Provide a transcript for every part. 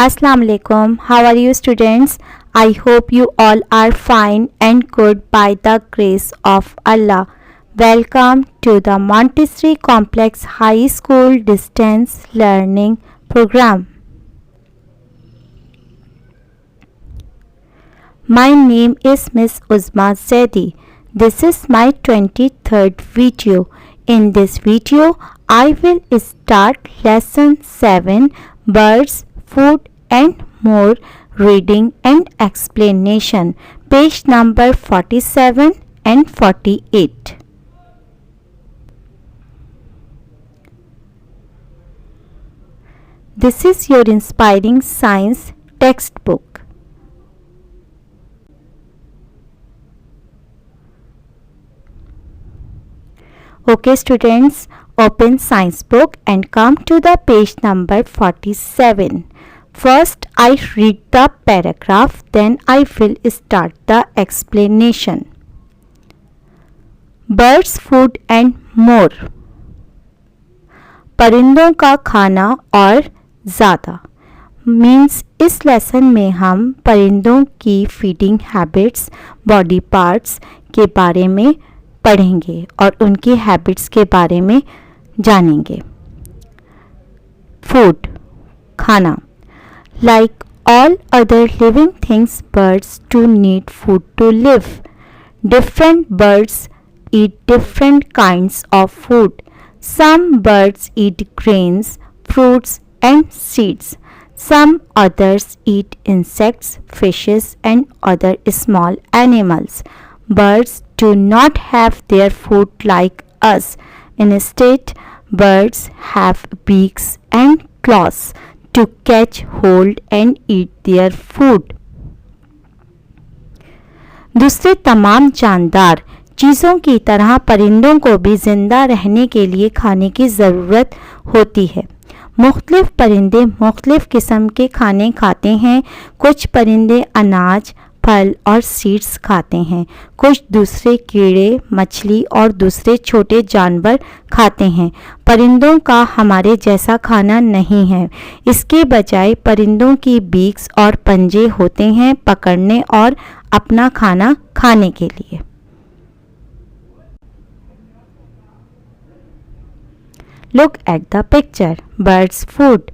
Assalamu alaikum. How are you students? I hope you all are fine and good by the grace of Allah. Welcome to the Montessori Complex High School Distance Learning Program. My name is Miss Uzma Zaidi. This is my 23rd video. In this video, I will start lesson 7 Birds, Food and More, Reading and Explanation, page number 47 and 48. This is your inspiring science textbook. Okay students, open science book and come to the page number 47. First I read the paragraph, then I will start the explanation. Birds, food and more. परिंदों का खाना और ज़्यादा means इस lesson में हम परिंदों की फीडिंग हैबिट्स, बॉडी पार्ट्स के बारे में पढ़ेंगे और उनकी हैबिट्स के बारे में जानेंगे. फूड खाना. Like all other living things, birds too need food to live. Different birds eat different kinds of food. Some birds eat grains, fruits and seeds. Some others eat insects, fishes and other small animals. Birds do not have their food like us. Instead, birds have beaks and claws to catch hold and eat their food. दूसरे तमाम जानदार चीज़ों की तरह परिंदों को भी जिंदा रहने के लिए खाने की ज़रूरत होती है. मुख्तलिफ परिंदे मुख्तलिफ किस्म के खाने खाते हैं. कुछ परिंदे अनाज, फल और सीड्स खाते हैं. कुछ दूसरे कीड़े, मछली और दूसरे छोटे जानवर खाते हैं. परिंदों का हमारे जैसा खाना नहीं है. इसके बजाय परिंदों की बीक्स और पंजे होते हैं पकड़ने और अपना खाना खाने के लिए. Look at the picture. Birds' food.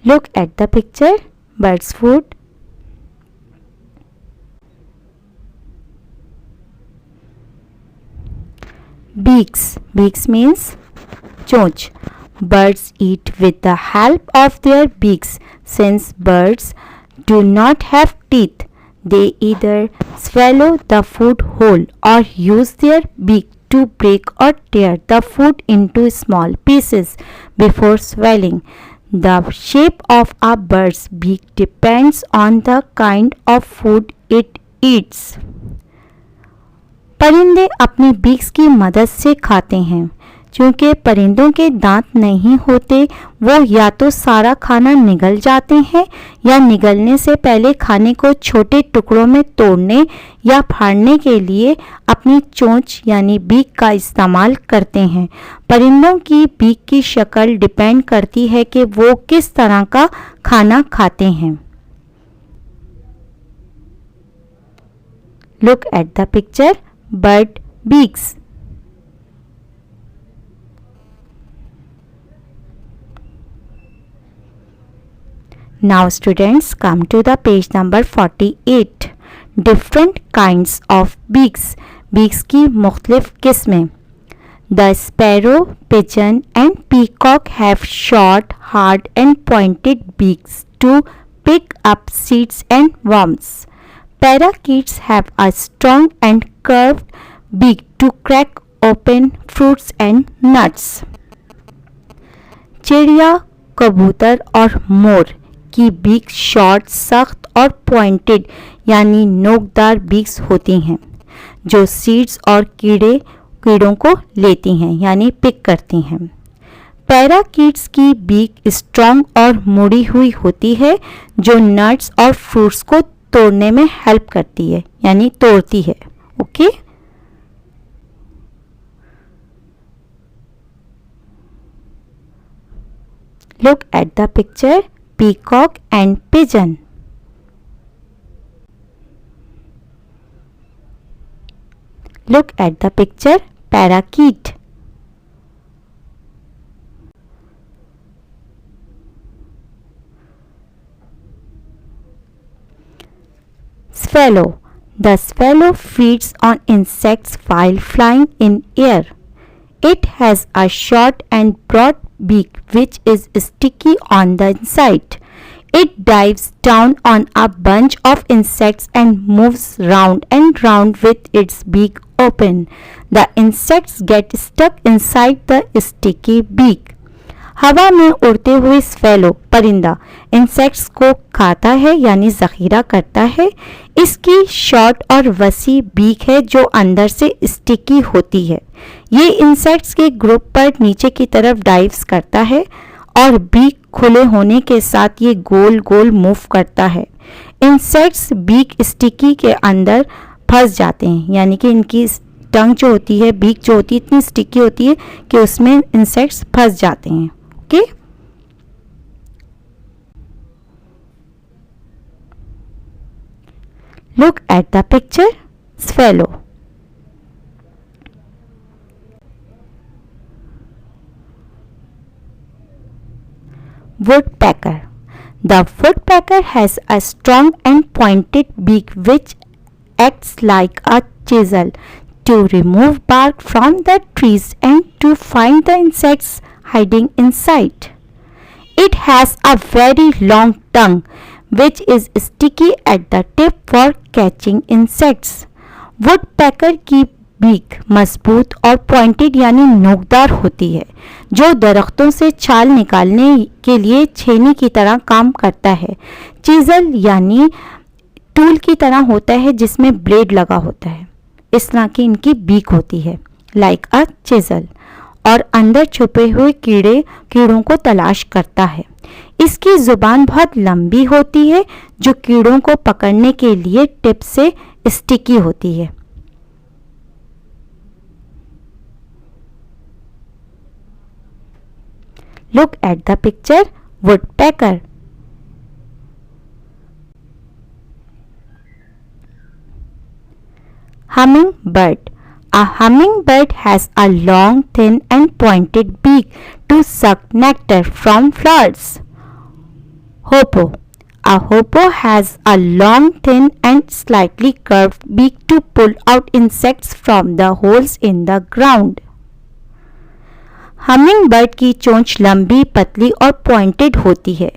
Look at the picture. Birds' food. Beaks. Beaks means चोंच. Birds eat with the help of their beaks. Since birds do not have teeth, they either swallow the food whole or use their beak to break or tear the food into small pieces before swallowing. The shape of a bird's beak depends on the kind of food it eats. परिंदे अपनी beaks की मदद से खाते हैं. चूँकि परिंदों के दांत नहीं होते, वो या तो सारा खाना निगल जाते हैं या निगलने से पहले खाने को छोटे टुकड़ों में तोड़ने या फाड़ने के लिए अपनी चोंच यानी बीक का इस्तेमाल करते हैं. परिंदों की बीक की शक्ल डिपेंड करती है कि वो किस तरह का खाना खाते हैं. Look at the picture. Bird beaks. Now students, come to the page number 48. Different kinds of beaks. Beaks की मुख्तलिफ किस्में. The sparrow, pigeon and peacock have short, hard and pointed beaks to pick up seeds and worms. Parakeets have a strong and curved beak to crack open fruits and nuts. चिड़िया, कबूतर और मोर की beak short, सख्त और pointed यानी नोकदार beaks होती हैं जो सीड्स और कीड़ों को लेती हैं यानी पिक करती हैं. पैराकीट्स की बीक स्ट्रॉन्ग और मुड़ी हुई होती है जो नट्स और फ्रूट्स को तोड़ने में हेल्प करती है यानी तोड़ती है. Okay. Look at the picture, peacock and pigeon. Look at the picture, parakeet. Swallow. The swallow feeds on insects while flying in air. It has a short and broad beak which is sticky on the inside. It dives down on a bunch of insects and moves round and round with its beak open. The insects get stuck inside the sticky beak. हवा में उड़ते हुए swallow परिंदा insects को खाता है यानी ज़ख़ीरा करता है। इसकी शॉर्ट और वसी बीक है जो अंदर से स्टिकी होती है। ये इंसेक्ट्स के ग्रुप पर नीचे की तरफ डाइव्स करता है और बीक खुले होने के साथ ये गोल गोल मूव करता है। इंसेक्ट्स बीक स्टिकी के अंदर फंस जाते हैं, यानी कि इनकी टंग जो होती है, बीक जो होती है, इतनी स्टिकी होती है कि उसमें इंसेक्ट्स फंस जाते हैं। Okay, look at the picture, swallow. Woodpecker. The woodpecker has a strong and pointed beak which acts like a chisel to remove bark from the trees and to find the insects hiding inside. It has a very long tongue which is sticky at the tip for catching insects. Woodpecker की beak मजबूत और pointed यानी नोकदार होती है जो दरख्तों से छाल निकालने के लिए छेनी की तरह काम करता है। चीजल यानी टूल की तरह होता है जिसमें ब्लेड लगा होता है। इस तरह की इनकी बीक होती है, लाइक अ चिजल, और अंदर छुपे हुए कीड़ों को तलाश करता है। इसकी जुबान बहुत लंबी होती है जो कीड़ों को पकड़ने के लिए टिप से स्टिकी होती है। Look at the picture, woodpecker. Hummingbird. A hummingbird has a long, thin and pointed beak to suck nectar from flowers. Hoopoe. A hoopoe has a long, thin and slightly curved beak to pull out insects from the holes in the ground. Hummingbird की चोंच लंबी, पतली और pointed होती है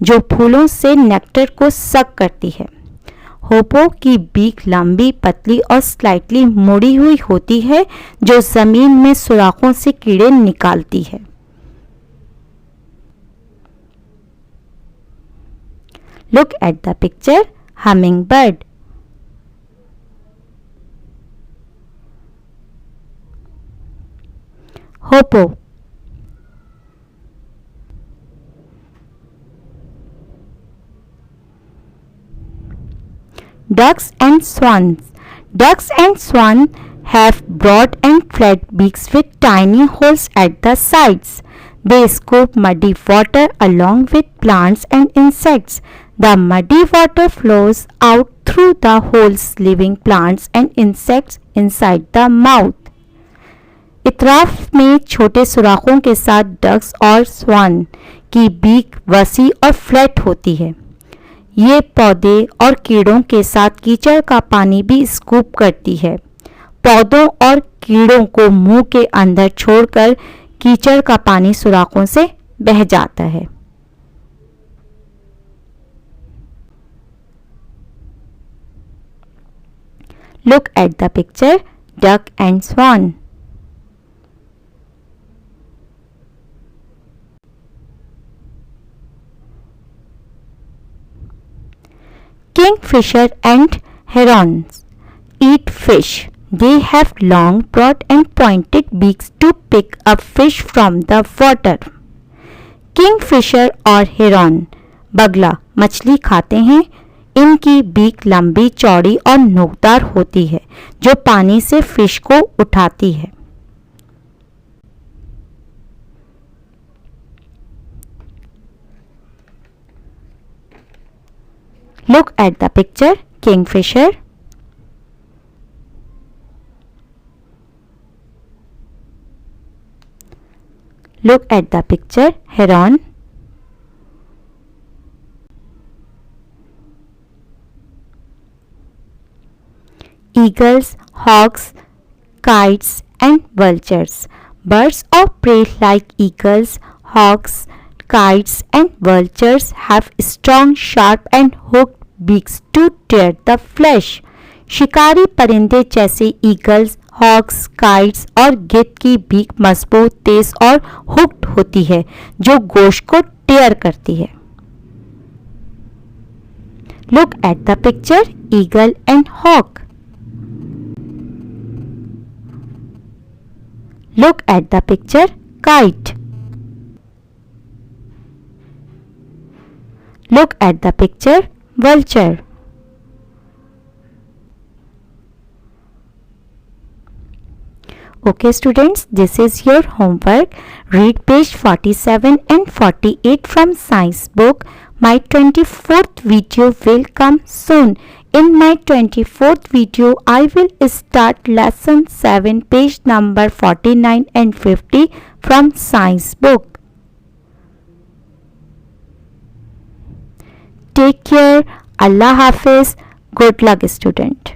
जो फूलों से नेक्टर को सक करती है। होपो की बीक लंबी, पतली और स्लाइटली मुड़ी हुई होती है जो जमीन में सुराखों से कीड़े निकालती है। Look at the picture, hummingbird. Hoopoe. Ducks and swans. Ducks and swans have broad and flat beaks with tiny holes at the sides. They scoop muddy water along with plants and insects. The muddy water flows out through the holes, leaving plants and insects inside the mouth. इतराफ में छोटे सुराखों के साथ ducks और स्वान की beak वसी और flat होती है। ये पौधे और कीड़ों के साथ कीचड़ का पानी भी स्कूप करती है। पौधों और कीड़ों को मुंह के अंदर छोड़कर कीचड़ का पानी सुराखों से बह जाता है। Look at the picture, duck and swan. Kingfisher and herons eat fish. They have long, broad and pointed beaks to pick up fish from the water. Kingfisher और heron बगला मछली खाते हैं। इनकी बीक लंबी, चौड़ी और नोकदार होती है जो पानी से फिश को उठाती है। Look at the picture. Kingfisher. Look at the picture. Heron. Eagles, hawks, kites and vultures. Birds of prey like eagles, hawks, kites and vultures have strong, sharp and hooked beaks to tear the flesh. शिकारी परिंदे जैसे eagles, hawks, kites और गिद्ध की beak मजबूत, तेज और hooked होती है जो गोश्त को टेयर करती है. Look at the picture. Eagle and hawk. Look at the picture. Kite. Look at the picture. Vulture. Okay students, this is your homework. Read page 47 and 48 from science book. My 24th video will come soon. In my 24th video, I will start lesson 7 page number 49 and 50 from science book. Take care. Allah Hafiz. Good luck student.